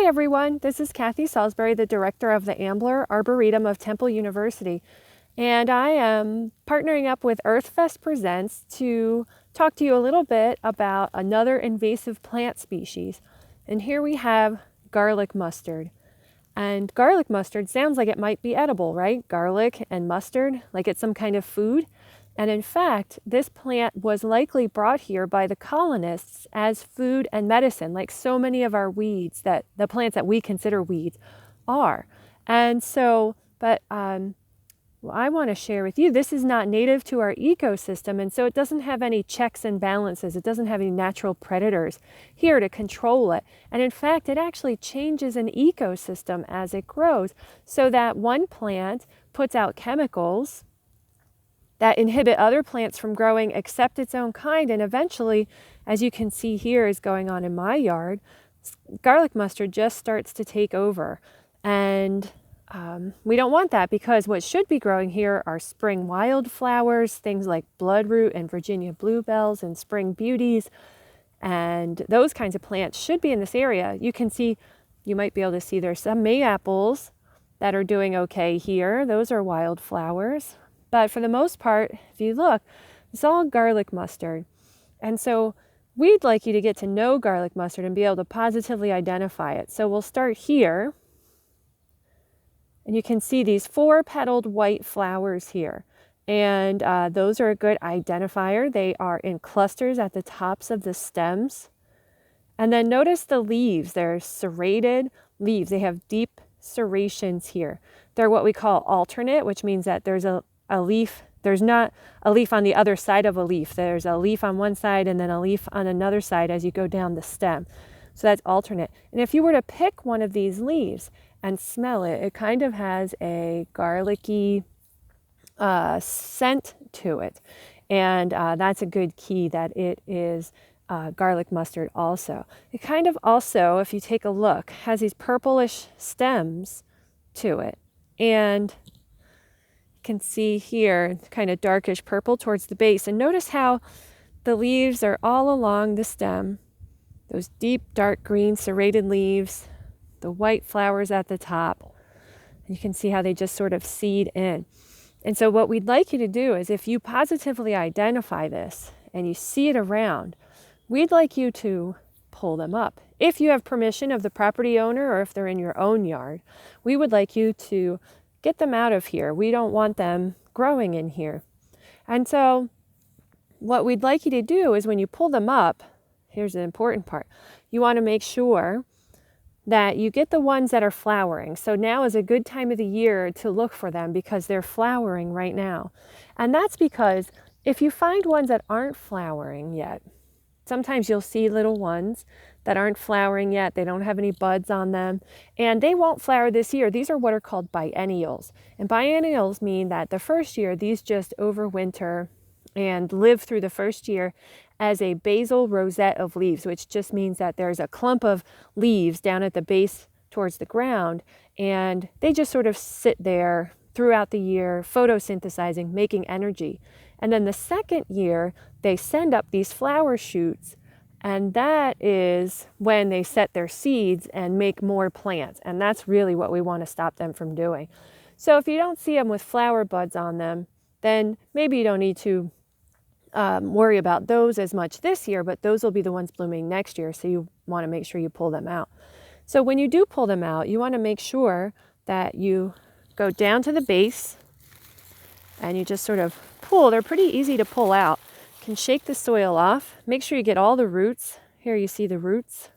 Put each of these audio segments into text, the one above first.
everyone, this is Kathy Salisbury, the director of the Ambler Arboretum of Temple University, and I am partnering up with EarthFest Presents to talk to you a little bit about another invasive plant species. And here we have garlic mustard. And garlic mustard sounds like it might be edible, right? Garlic and mustard, like it's some kind of food. And in fact, this plant was likely brought here by the colonists as food and medicine, like so many of our weeds, that the plants that we consider weeds are. And so, I want to share with you, this is not native to our ecosystem, and so it doesn't have any checks and balances. It doesn't have any natural predators here to control it. And in fact, it actually changes an ecosystem as it grows, so that one plant puts out chemicals that inhibit other plants from growing except its own kind. And eventually, as you can see here is going on in my yard, garlic mustard just starts to take over. And we don't want that, because what should be growing here are spring wildflowers, things like bloodroot and Virginia bluebells and spring beauties. And those kinds of plants should be in this area. You can see, you might be able to see there's some May-apples that are doing okay here. Those are wildflowers. But for the most part, if you look, it's all garlic mustard. And so we'd like you to get to know garlic mustard and be able to positively identify it. So we'll start here. And you can see these 4-petaled white flowers here. And those are a good identifier. They are in clusters at the tops of the stems. And then notice the leaves. They're serrated leaves. They have deep serrations here. They're what we call alternate, which means that there's a leaf. There's not a leaf on the other side of a leaf. There's a leaf on one side and then a leaf on another side as you go down the stem. So that's alternate. And if you were to pick one of these leaves and smell it, it kind of has a garlicky scent to it. And that's a good key that it is garlic mustard also. It kind of also, if you take a look, has these purplish stems to it. And can see here kind of darkish purple towards the base, and notice how the leaves are all along the stem, those deep dark green serrated leaves, the white flowers at the top, and you can see how they just sort of seed in. And so what we'd like you to do is, if you positively identify this and you see it around, we'd like you to pull them up. If you have permission of the property owner, or if they're in your own yard, we would like you to get them out of here. We don't want them growing in here. And so what we'd like you to do is, when you pull them up, here's the important part. You want to make sure that you get the ones that are flowering. So now is a good time of the year to look for them, because they're flowering right now. And that's because if you find ones that aren't flowering yet, sometimes you'll see little ones that aren't flowering yet. They don't have any buds on them, and they won't flower this year. These are what are called biennials. And biennials mean that the first year, these just overwinter and live through the first year as a basal rosette of leaves, which just means that there's a clump of leaves down at the base towards the ground, and they just sort of sit there throughout the year, photosynthesizing, making energy. And then the second year, they send up these flower shoots, and that is when they set their seeds and make more plants. And that's really what we want to stop them from doing. So if you don't see them with flower buds on them, then maybe you don't need to worry about those as much this year, but those will be the ones blooming next year. So you want to make sure you pull them out. So when you do pull them out, you want to make sure that you go down to the base and you just sort of pull. They're pretty easy to pull out. You can shake the soil off. Make sure you get all the roots. Here you see the roots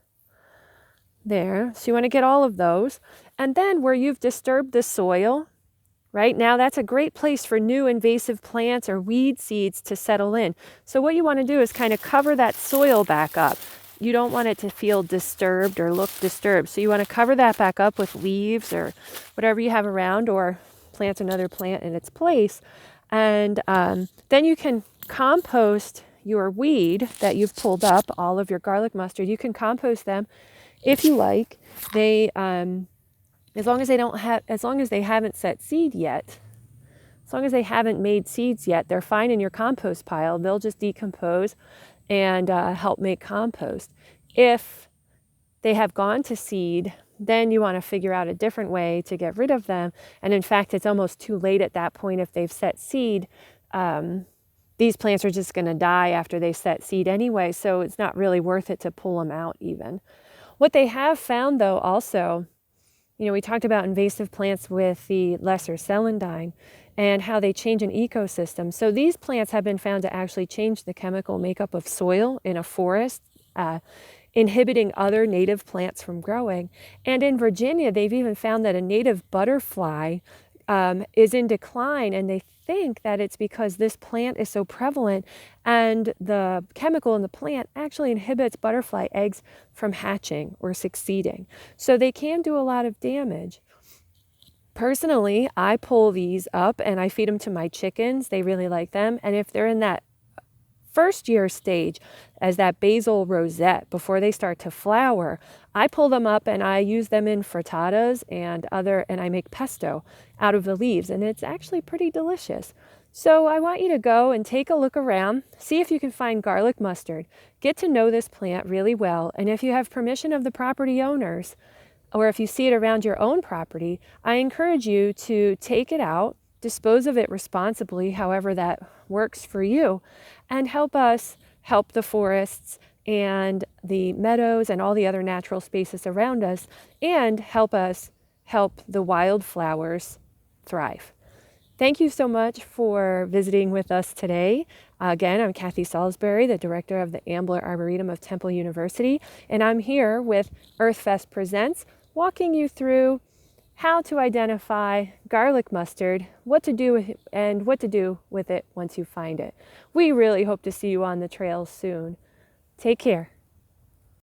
there. So you want to get all of those. And then where you've disturbed the soil, right now, that's a great place for new invasive plants or weed seeds to settle in. So what you want to do is kind of cover that soil back up. You don't want it to feel disturbed or look disturbed. So you want to cover that back up with leaves or whatever you have around, or plant another plant in its place. And then you can compost your weed that you've pulled up, all of your garlic mustard. You can compost them if you like. They as long as they haven't set seed yet, as long as they haven't made seeds yet, they're fine in your compost pile. They'll just decompose and help make compost. If they have gone to seed, then you want to figure out a different way to get rid of them. And in fact, it's almost too late at that point. If they've set seed, these plants are just going to die after they set seed anyway, so it's not really worth it to pull them out even. What they have found, though, also, we talked about invasive plants with the lesser celandine and how they change an ecosystem. So these plants have been found to actually change the chemical makeup of soil in a forest, inhibiting other native plants from growing. And in Virginia, they've even found that a native butterfly is in decline, and they think that it's because this plant is so prevalent and the chemical in the plant actually inhibits butterfly eggs from hatching or succeeding. So they can do a lot of damage. Personally, I pull these up and I feed them to my chickens. They really like them. And if they're in that first year stage as that basil rosette before they start to flower, I pull them up and I use them in frittatas and I make pesto out of the leaves, and it's actually pretty delicious. So I want you to go and take a look around, see if you can find garlic mustard, get to know this plant really well, and if you have permission of the property owners, or if you see it around your own property, I encourage you to take it out, dispose of it responsibly, however that works for you, and help us help the forests and the meadows and all the other natural spaces around us, and help us help the wildflowers thrive. Thank you so much for visiting with us today. Again, I'm Kathy Salisbury, the director of the Ambler Arboretum of Temple University, and I'm here with EarthFest Presents, walking you through how to identify garlic mustard, what to do with it, and what to do with it once you find it. We really hope to see you on the trails soon. Take care.